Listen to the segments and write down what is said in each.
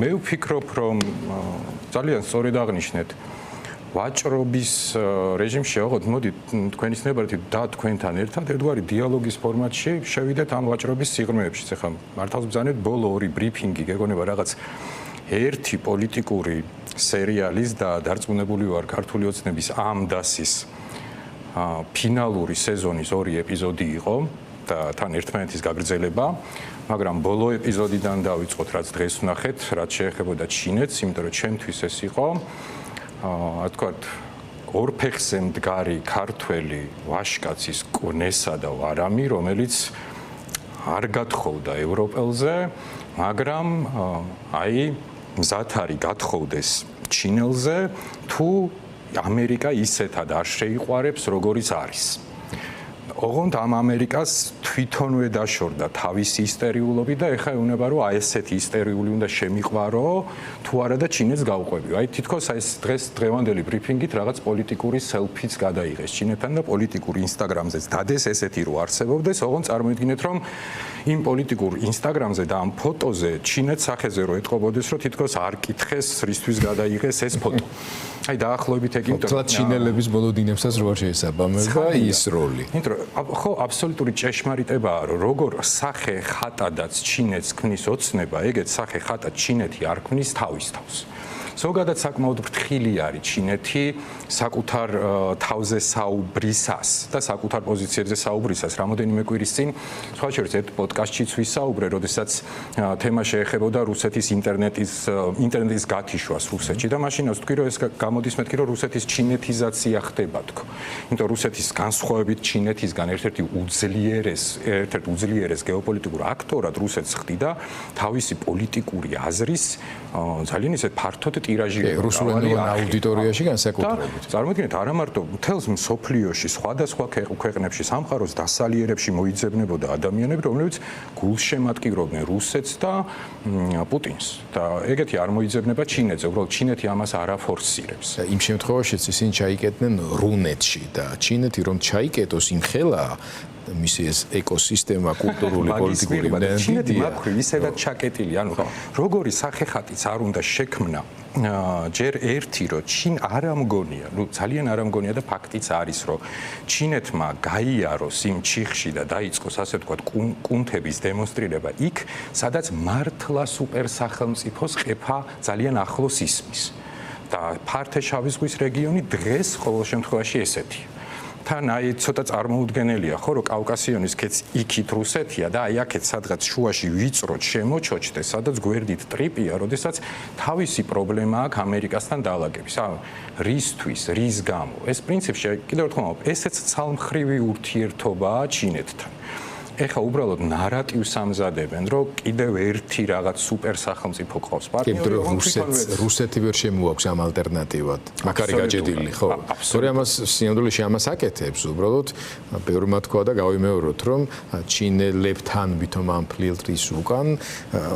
მე ვფიქრობ, რომ ძალიან სწორედ აღნიშნეთ. ვაჭრობის რეჟიმში აღოთ მოდით თქვენის ნებართი და თქვენთან ერთად ერთგვარი დიალოგის ფორმატში შევიდეთ ამ ვაჭრობის სიღრმეებში. ეხლა მართალს ბრძანეთ ბოლო ორი ბრიფინგი გეგონება რაღაც ერთი პოლიტიკური სერიალის და დარწმუნებული ვარ ქართული ოცნების ამ დასის ფინალური სეზონის ორი ეპიზოდი იყო და თან ერთმანეთის გაგრძელება, მაგრამ ბოლო ეპიზოდიდან დავიწყოთ, რაც დღეს ვნახეთ, რაც შეეხებოდა ჩინეთს, იმიტომ რომ ჩემთვის ეს იყო თქვათ ორ ფეხზე მდგარი ქართველი ვაჟკაცის კვნესა და ვარამი, რომელიც არ გათხოვდა ევროპელზე, მაგრამ აი მზად არის გათხოვდეს ჩინელზე, თუ ამერიკა ისეთად არ შეიყვარებს, როგორიც არის. ოღონდ ამ ამერიკას თვითონვე დაშორდა თავისი ისტერიულობი და ეხლა ეუბნება რომ აი ესეთი ისტერიული უნდა შემიყვარო თუ არა და ჩინეთს გავყვებიო. აი თითქოს აი დღეს დღევანდელი ბრიფინგით რაღაც პოლიტიკური სელფიც გადაიღეს ჩინეთთან და პოლიტიკური ინსტაგრამზეც დადეს ესეთი რო არსებობდეს, ოღონდ წარმოიდგინეთ რომ იმ პოლიტიკურ ინსტაგრამზე და ამ ფოტოზე ჩინეთს სახეზე რო ეთყობოდეს, რომ თითქოს არ კითხეს რისთვის გადაიღეს ეს ფოტო. აი დაახლოებით ეგ იმიტომ რომ ჩინელების ბოლო დინებსაც რო არ შეესაბამება ის როლი. ხო, აბსოლუტური ჭეშმარიტებაა, რომ როგორ სახე ხატადაც ჩინეთს ქმნის ოცნება, ეგეც სახე ხატად ჩინეთი არ ქმნის თავის თავს. ზოგადად საკმაოდ ფრთხილი არის ჩინეთი საკუთარ თავზე საუბრისას და საკუთარ პოზიციებზე საუბრისას. რამოდენიმე კვირის წინ სხვა შორის ერთ პოდკასტშიც ვისაუბრე, როდესაც თემა შეეხებოდა რუსეთის ინტერნეტის გათიშვას რუსეთში და მაშინაც თქვი, რომ ეს გამოდის მეთქი, რომ რუსეთის ჩინეთიზაცია ხდება თქო. იმიტომ რუსეთის განსხვავებით ჩინეთისგან ერთ-ერთი უძლიერეს გეოპოლიტიკურ აქტორად რუსეთს ხდიდა თავისი პოლიტიკური აზრის ძალიან ისე ფართოდ ტირაჟირება რუსულენოვან აუდიტორიაში განსაკუთრებით. წარმოიდგინეთ, არა მარტო მთელს მსოფლიოში სხვადასხვა ქვეყნებში სამყაროს დასალიერებში მოიძებნებოდა ადამიანები, რომლებიც გულშემატკივრობდნენ რუსეთს და პუტინს. და ეგეთი არ მოიძებნება ჩინეთზე, უბრალოდ ჩინეთი ამას არ აფორსირებს. იმ შემთხვევაშიც ისინი ჩაიკეტნენ რუნეთში და ჩინეთი რომ ჩაიკეტოს იმ ხელა მისი ეს ეკოსისტემა კულტურული პოლიტიკური ჩინეთი მაქვრივ ისედაც ჩაკეტილი, ანუ როგორი სახეხატიც არ უნდა შექმნა ჯერ ერთი რომ ჩინ არ ამგონია, ძალიან არ ამგონია და ფაქტიც არის რომ ჩინეთმა გაიაროს იმ ჩიხში და დაიწყოს ასე ვთქვათ კუნთების დემონსტრირება იქ, სადაც მართლა სუპერსახელმწიფოს ყეფა ძალიან ახლოს ისმის. და ფართე-შავი ზღვის რეგიონი დღეს ყოველ შემთხვევაში ესეთია. თან აი ცოტა წარმოუდგენელია ხო რომ კავკასიონის ქედს იქით რუსეთია და აი აქეთ სადღაც შუაში ვიწროთ შემოჩოჩდეს, სადაც გვერდით ტრიპია, როდესაც თავისი პრობლემა აქვს ამერიკასთან დაალაგების. რისთვის, რის გამო? ეს პრინციპში კიდევ ერთხელ ვამბობ, ესეც ცალმხრივი ურთიერთობაა ჩინეთთან. ეხლა უბრალოდ ნარატივს ამზადებენ, რომ კიდევ ერთი რაღაც სუპერ სახელმწიფო ყავს პარტნიორი, რუსეთი ვერ შემოაქვს ამ ალტერნატივად. მაგარი გაჭედილი, ხო? სწორი ამას სინამდვილეში ამას აკეთებს, უბრალოდ ბევრმა თქვა და გავიმეოროთ, რომ ჩინელებთან ვითომ ამ ფილტრის უკან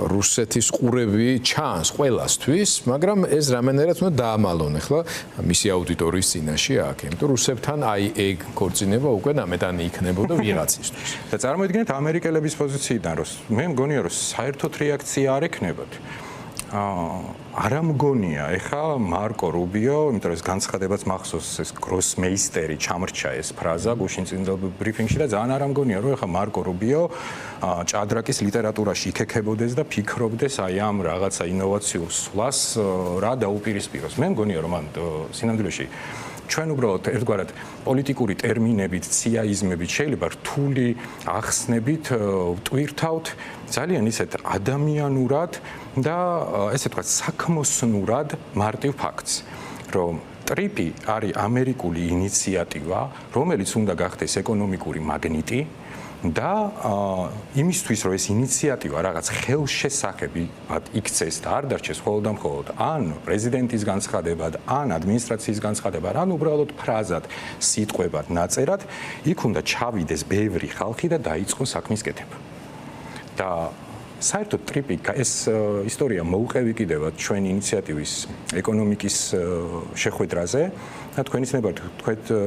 რუსეთის ყურები ჩანს ყველასთვის, მაგრამ ეს რამენერად უნდა დაამალონ ახლა მისი აუდიტორიის წინაშე აქ, იმიტომ რუსებთან აი ეგ ქორწინება უკვე ნამეტანი იქნებოდა ვიღაცისთვის. და წარმოიდგინეთ ამერიკელების პოზიციიდან, რომ მე მგონია, რომ საერთოდ რეაქცია არ ექნებათ. არ ამგონია, ეხა მარკო რუბიო, იმიტომ რომ ეს განცხადებაც მახსოვს, ეს გროსმეისტერი ჩამრჩა ეს ფრაზა გუშინ წინდელ ბრიფინგში და ძალიან არ ამგონია, რომ ეხა მარკო რუბიო ჭადრაკის ლიტერატურაში იქექებოდეს და ფიქრობდეს აი ამ რაღაცა ინოვაციურ სვლას რა დაუპირისპიროს. მე მგონია, რომ მან სინამდვილეში ჩვენ უბრალოდ ერთგვარად პოლიტიკური ტერმინებით, ციაიზმებით შეიძლება რთული ახსნებით ვტვირთავთ ძალიან ისეთ ადამიანურად და ესე ვთქვათ საქმოსნურად მარტივ ფაქტს, რომ ტრიპი არის ამერიკული ინიციატივა, რომელიც უნდა გახდეს ეკონომიკური მაგნიტი და იმისთვის რომ ეს ინიციატივა რაღაც ხელშესახებად იქცეს და არ დარჩეს მხოლოდ და მხოლოდ ან პრეზიდენტის განცხადებად, ან ადმინისტრაციის განცხადებად, ან უბრალოდ ფრაზად, სიტყვებად, ნაწერად, იქ უნდა ჩავიდეს ბევრი ხალხი და დაიწყოს საქმის კეთება. და საერთოდ ტრიპი ეს ისტორია მოუყევი კიდევაც ჩვენი ინიციატივის ეკონომიკის შეხვედრაზე და თქვენის ნებართ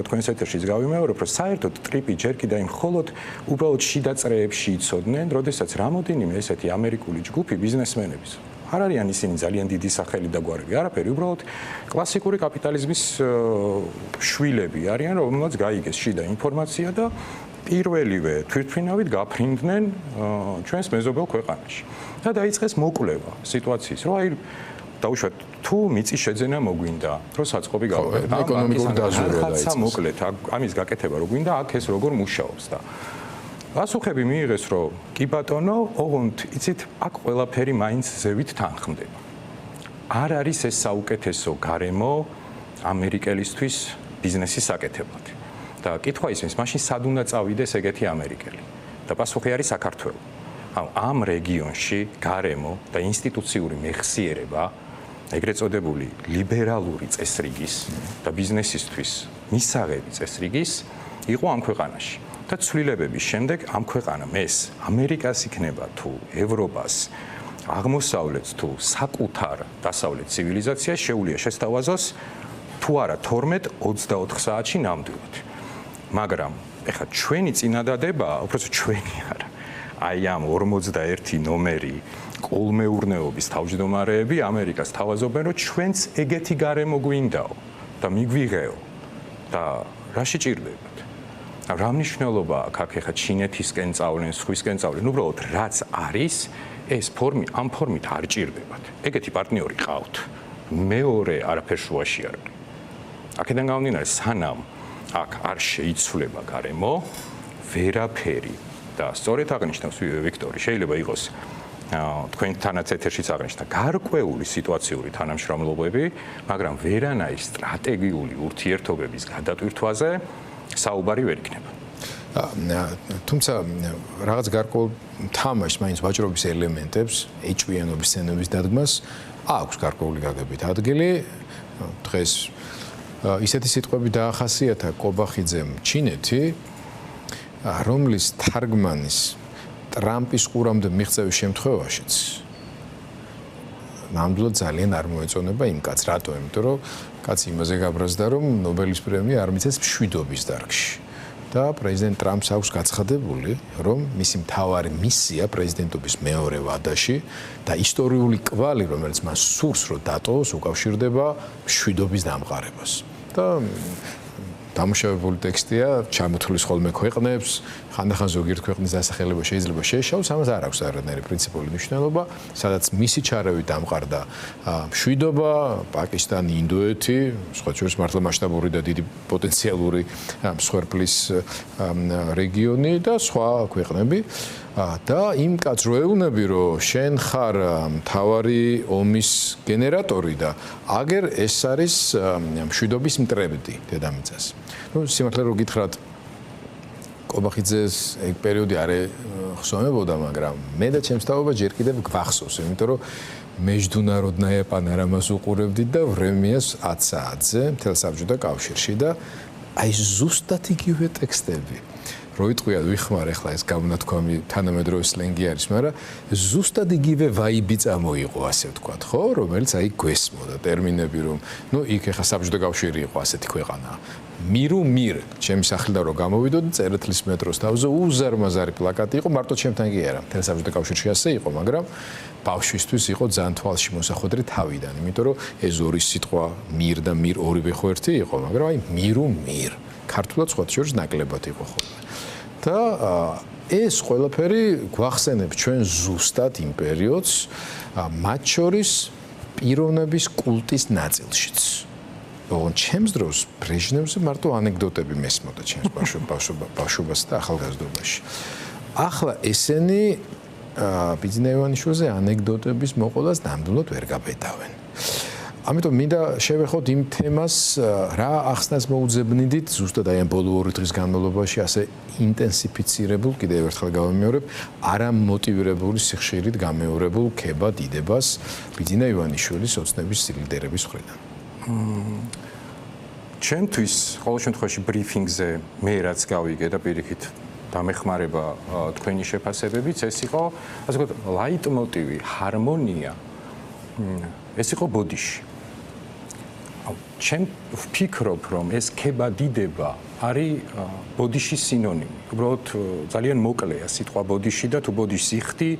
თქვენს ეთერშიც გავიმეორებ, რომ საერთოდ ტრიპი ჯერ კიდევ მხოლოდ უბრალოდ შიდა წრეებში იცოდნენ, როდესაც რამოდენიმე ესეთი ამერიკული ჯგუფი ბიზნესმენების არ არიან ისინი ძალიან დიდი სახელი და გვარები, არაფერი, უბრალოდ კლასიკური კაპიტალიზმის შვილები არიან, რომელმაც გაიგეს შიდა ინფორმაცია და პირველივე თვითმფრინავით გაფრინდნენ ჩვენს მეზობელ ქვეყანაში. და დაიწყეს მოკვლევა სიტუაციის, რომ აი დაუშვათ თუ მიწის შეძენა მოგვინდა, რომ საწყობი გავაკეთოთ, ეკონომიკური დაზვერვა დაიწყეს. მოკლედ, ამის გაკეთება რო გვინდა, აქ ეს როგორ მუშაობს და პასუხები მიიღეს, რომ კი ბატონო, ოღონდ იცით, აქ ყველაფერი მაინც ზევით თანხმდება. არ არის ეს საუკეთესო გარემო ამერიკელისთვის ბიზნესის საკეთებლად. და კითხვა ისმის, მაშინ სად უნდა წავიდეს ეგეთი ამერიკელი? და პასუხი არის საქართველო. ამ რეგიონში გარემო და ინსტიტუციური მეხსიერება, ეგრეთ წოდებული ლიბერალური წესრიგის და ბიზნესისთვის მისაღები წესრიგის იყო ამ ქვეყანაში. და ცვლილებების შემდეგ ამ ქვეყანამ ეს ამერიკას იქნება თუ ევროპას, აღმოსავლეთს თუ საკუთარ დასავლეთ ცივილიზაციას შეუძლია შესთავაზოს თუ არა 12-24 საათში ნამდვილად. მაგრამ ეხლა ჩვენი წინადადება, უბრალოდ ჩვენი არა. აი ამ 41 ნომერი კოლმეურნეობის თავმჯდომარეები ამერიკას თავაზობენ, რომ ჩვენც ეგეთი გარემო გვინდაო და მიგვიღეო და რა შეჭირდებათ? რა მნიშვნელობა აქ ეხლა ჩინეთისკენ წავლენ, სხვისკენ წავლენ, უბრალოდ რაც არის, ეს ამ ფორმით არ ჭირდებათ. ეგეთი პარტნიორი ყავთ. მეორე არაფერ შუაში არ არის. აქედან გამომდინარე, სანამ აქ არ შეიცვლება გარემო, ვერაფერი და სწორედ აღნიშნავს ვიქტორი, შეიძლება იყოს თქვენთანაც ეთერშიც აღნიშნა გარკვეული სიტუაციური თანამშრომლობები, მაგრამ ვერანაირი სტრატეგიული ურთიერთობების გადატვირთვაზე საუბარი ვერ იქნება. თუმცა რაღაც გარკვეულ თამაშს მაინც ვაჭრობის ელემენტებს, ეჭვიანობის სცენების დადგმას აქვს გარკვეული გაგებით ადგილი. დღეს ისეთი სიტყვები დაახასიათა კობახიძემ ჩინეთი, რომლის თარგმანის ტრამპის ყურამდე მიღწევის შემთხვევაშიც ნამდვილად ძალიან არ მოეწონება იმ კაცს. რატო? იმიტომ რომ კაცი იმაზე გაბრაზდა, რომ ნობელის პრემია არ მიცეს მშვიდობის დარგში. და პრეზიდენტ ტრამპს აქვს გაცხადებული, რომ მისი მთავარი მისია პრეზიდენტობის მეორე ვადაში და ისტორიული კვალი, რომელიც მას სურს, რომ დატოვოს, უკავშირდება მშვიდობის დამყარებას. და დამუშავებული ტექსტია, ჩამოთვლის ხოლმე ქვეყნებს, ხანდახან ზოგიერთ ქვეყნის დასახელება შეიძლება შეეშალოს, ამას არ აქვს არანაირი პრინციპული მნიშვნელობა, სადაც მისი ჩარევით დამყარდა მშვიდობა, პაკისტანი, ინდოეთი, სხვა შორის მართლა მასშტაბური და დიდი პოტენციალური მსხვერპლის რეგიონი და სხვა ქვეყნები. და იმ კაც რო ეუბნები, რომ შენ ხარ მთავარი ომის გენერატორი და აგერ ეს არის მშვიდობის მტრებდი დედამიწას. ну სიმართლე რო გითხრათ კობახიძეს ეგ პერიოდი არ ხსოვებოდა, მაგრამ მე და ჩემს თავობა ჯერ კიდევ გვახსოვს, იმიტომ რომ მეჯდუნაროდნაია პანორამას უყურებდით და ვრემიას 10 საათზე მთელ საბჭოთა კავშირში და აი ზუსტად იგივე ტექსტები. რო იტყვია ვიხმარ ახლა ეს გამონათქვამი თანამედროვე სლენგი არის, მაგრამ ზუსტად იგივე ვაიბი წამოიღო, ასე ვთქვათ, ხო, რომელიც აი გვესმოდა ტერმინები, რომ ნუ იქ ახლა საბჭოთა კავშირი იყო ასეთი ქვეყანა. მირუ მირ, ჩემი სახლიდან რო გამოვიდოდი წერეთლის მეტროს თავზე უზარმაზარი პლაკატი იყო, მარტო ჩემთან კი არა, მთელ საბჭოთა კავშირში ასე იყო, მაგრამ ბავშვისთვის იყო ძალიან თვალში მოსახვედრი თავიდან, იმიტომ რომ ეს ორი სიტყვა მირ და მირ ორივე ხო ერთი იყო, მაგრამ აი მირუ მირ ქართულად სხვა შორის ნაკლებად იყო ხოლმე. და ეს ყველაფერი გვახსენებს ჩვენ ზუსტად იმ პერიოდს, მათ შორის პიროვნების კულტის ნაწილშიც. ოღონდ ჩემს დროს ბრეჟნევზე მარტო ანეკდოტები მესმოდა ჩემს ბავშვობასა და ახალგაზრდობაში. ახლა ესენი ბიძინა ივანიშვილზე ანეკდოტების მოყოლას ნამდვილად ვერ გაბედავენ. ამიტომ მინდა შევეხოთ იმ თემას, რა ახსნას მოუძებნიდით ზუსტად აი ამ ბოლო 2 დღის განმავლობაში ასე ინტენსიფიცირებულ, კიდევ ერთხელ გავამეორებ, არამოტივირებული სიხშირით გამეორებულ ქება დიდებას ბიძინა ივანიშვილის ოცნების ლიდერების მხრიდან. ჩემთვის ყოველ შემთხვევაში ბრიფინგზე მე რაც გავიგე და პირიქით დამეხმარება თქვენი შეფასებებიც, ეს იყო ასე ვთქვათ ლაიტმოტივი, ჰარმონია. ეს იყო ბოდიში. ჩემ ვფიქრობ, რომ ეს ქება-დიდება არის ბოდიშის სინონიმი. უბრალოდ ძალიან მოკლეა სიტყვა ბოდიში და თუ ბოდიშს იხდი,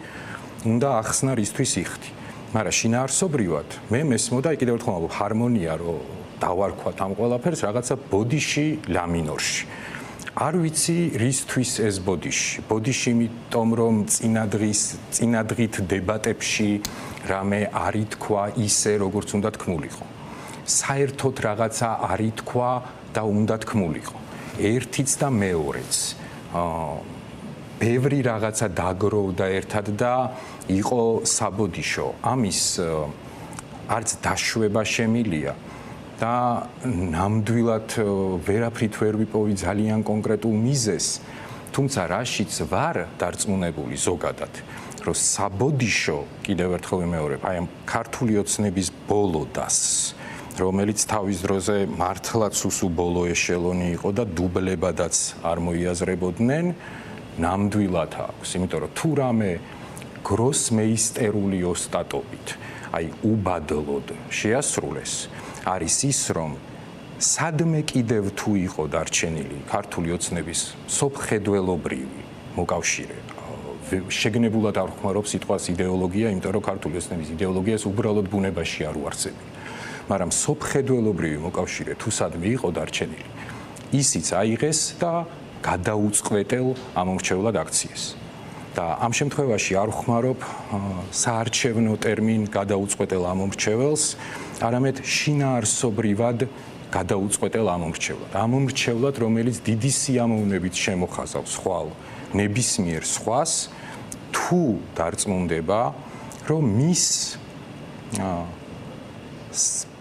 უნდა ახსნა რისთვის იხდი. მაგრამ შინაარსობრივად მე მესმოდა კიდევ ერთხელ ჰარმონია რომ დავარქვათ ამ ყველაფერს რაღაცა ბოდიში ლა მინორში. არ ვიცი რისთვის ეს ბოდიში. ბოდიში იმიტომ რომ წინადღით დებატებში რამე არ ითქვა ისე როგორც უნდა თქმულიყო. საერთოდ რაღაცა არ ითქვა და უნდა თქმულიყო. ერთიც და მეორეც. ბევრი რაღაცა დაგროვდა ერთად და იყო საბოდიშო. ამის არც დაშვება შემილია და ნამდვილად ვერაფრით ვერ ვიპოვი ძალიან კონკრეტულ მიზეზს, თუმცა რაშიც ვარ დარწმუნებული ზოგადად, რომ საბოდიშო კიდევ ერთხელ ვიმეორებ, აი ამ ქართული ოცნების ბოლო დასს, რომელიც თავის დროზე მართლაც უსუბოლო ეშელონი იყო და დუბლებადაც არ მოიაზრებოდნენ, ნამდვილად აქვს, იმიტომ რომ თუ რამე გროსმეისტერული ოსტატობით, აი უბადლოდ შეასრულეს, არის ის, რომ სადმე კიდევ თუ იყო დარჩენილი ქართული ოცნების სოფხედველობრივი მოკავშირე. შეგნებულად არ ხმარობს სიტყვას იდეოლოგია, იმიტომ რომ ქართული ოცნების იდეოლოგიას უბრალოდ ბუნებაში არ უარსებია. მაგრამ სოფხედველობრივი მოკავშირე თუ სადმე იყო დარჩენილი, ისიც აიღეს და გადაუწყვეტელ ამომრჩევლად აქციეს. და ამ შემთხვევაში არ ხმარობ საარჩევნო ტერმინ გადაუწყვეტელ ამომრჩეველს, არამედ შინაარსობრივად გადაუწყვეტელ ამომრჩევლად. ამომრჩევლად, რომელიც დიდი სიამოვნებით შემოხაზავს ხვალ ნებისმიერ სხვას, თუ დარწმუნდება, რომ მის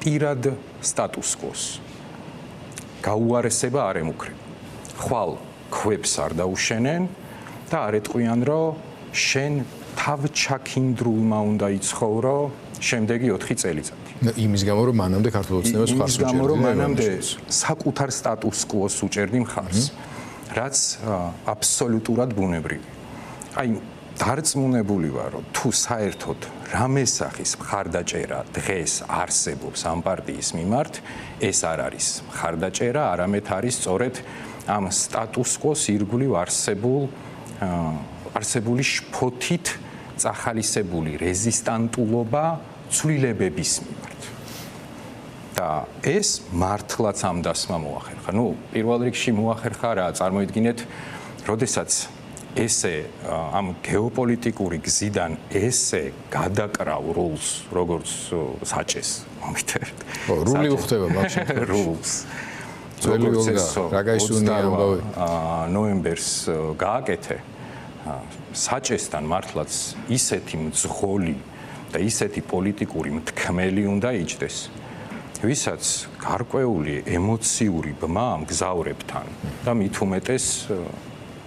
პირად სტატუს-კვოს გაუარესება არ ემუქრება. ხვალ ქვებს არ დაუშენენ და არ ეტყვიან, რომ შენ თავჩაქინდრულმა უნდა იცხოვრო შემდეგი 4 წელიწადი. იმის გამო რომ მანამდე ქართულ ოცნებას ხარს უჭერდა. იმის გამო რომ მანამდე საკუთარ სტატუს-კვოს უჭერდი მხარს, რაც აბსოლუტურად ბუნებრივი. აი დარწმუნებული ვარ, რომ თუ საერთოდ რამე სახის მხარდაჭერა დღეს არსებობს ამ პარტიის მიმართ, ეს არ არის მხარდაჭერა, არამედ არის სწორედ ამ სტატუს-კვოს ირგვლივ არსებული შფოთით წახალისებული რეზისტანტულობა ცვლილებების მიმართ. და ეს მართლაც ამ დასმა მოახერხა. პირველ რიგში მოახერხა რა, წარმოიდგინეთ, როდესაც ესე ამ გეოპოლიტიკური გზიდან ესე გადაკრავ რულს, როგორც საჭეს, მომიტევთ. რული უხდება მაგ შემთხვევაში. რულს. რა გაისუნია ამბავი? ნოემბერს გააკეთე. საჭესთან მართლაც ისეთი მძღოლი და ისეთი პოლიტიკური მთქმელი უნდა იჯდეს, ვისაც გარკვეული ემოციური ბმა მგზავრებთან და მით უმეტეს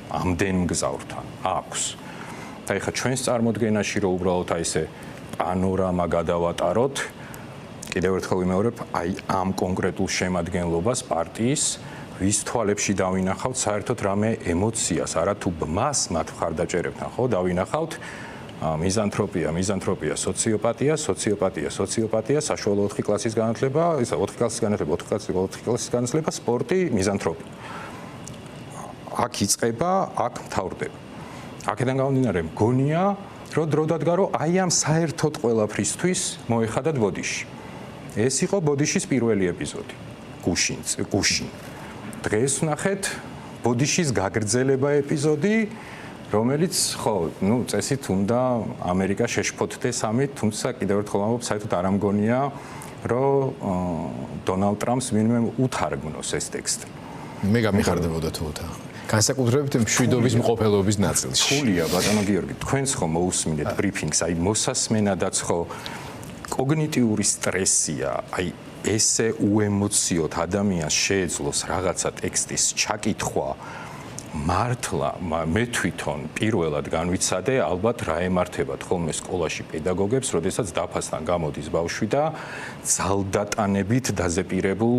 ამდენ მგზავრთან აქვს. და ეხლა ჩვენს წარმოდგენაში რომ უბრალოდ აი ესე პანორამა გადავატაროთ, კიდევ ერთხელ ვიმეორებ, აი ამ კონკრეტულ შემადგენლობას პარტიის ვის თვალებში დავინახავთ საერთოდ რამე ემოციას, არა თუ ბმას მათ მხარდაჭერებთან, ხო, დავინახავთ მიზანთროპია, სოციოპატია, საშუალო 4 კლასის განათლება, ისა 4 კლასის განათლება, 4 კლასის განათლება, სპორტი, მიზანთროპია. აქ იწყება, აქ მთავრდება. აქედან გამომდინარე, მგონია, რომ დროდადგა რომ აი ამ საერთოდ ყველაფრისთვის მოეხადათ ბოდიში. ეს იყო ბოდიშის პირველი ეპიზოდი. გუშინ. დღეს ვნახეთ ბოდიშის გაგრძელება ეპიზოდი, რომელიც ხო, წესით უნდა ამერიკა შეშფოთდეს ამით, თუმცა კიდევ ერთხელ ამბობ, საერთოდ არ ამგონია, რომ დონალდ ტრამპს ვინმე უთარგმნოს ეს ტექსტი. მე გამიხარდებოდა თუ უთარ. განსაკუთრებით მშვიდობის მყოფელობის ნაწილში. ხულია, ბატონო გიორგი, თქვენს ხო მოусმინეთ ბრიფინგს, აი მოსასმენადაც ხო კოგნიტიური სტრესია, აი ესე უემოციოთ ადამიანს შეეძლოს რაღაცა ტექსტის ჩაკითხვა, მართლა მე თვითონ პირველად განვიცადე, ალბათ რა ემართებათ ხოლმე სკოლაში პედაგოგებს, როდესაც დაფასთან გამოდის ბავშვი და ძალდატანებით დაზეპირებულ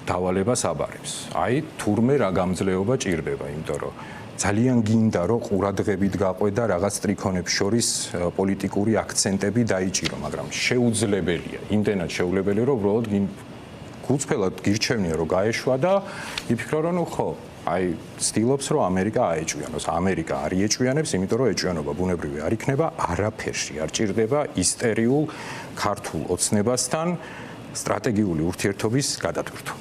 დავალებას აბარებს. აი თურმე რა გამძლეობა ჭირდება, იმიტომ რომ ძალიან გინდა რომ ყურადღებით გაყვედა რაღაც ტრიქონებს შორის პოლიტიკური აქცენტები დაიჭირო, მაგრამ შეუძლებელია, იმდენად შეუძლებელია, რომ უბრალოდ გულწრფელად გირჩევნია რომ გაეშვა და იფიქრო რომ ნუ ხო აი ცდილობს რომ ამერიკა აეჭვიანოს. ამერიკა არ იეჭვიანებს, იმიტომ რომ ეჭვიანობა ბუნებრივი არ იქნება, არაფერში არ ჭირდება ისტერიულ ქართულ ოცნებასთან სტრატეგიული ურთიერთობის გადატვირთვა.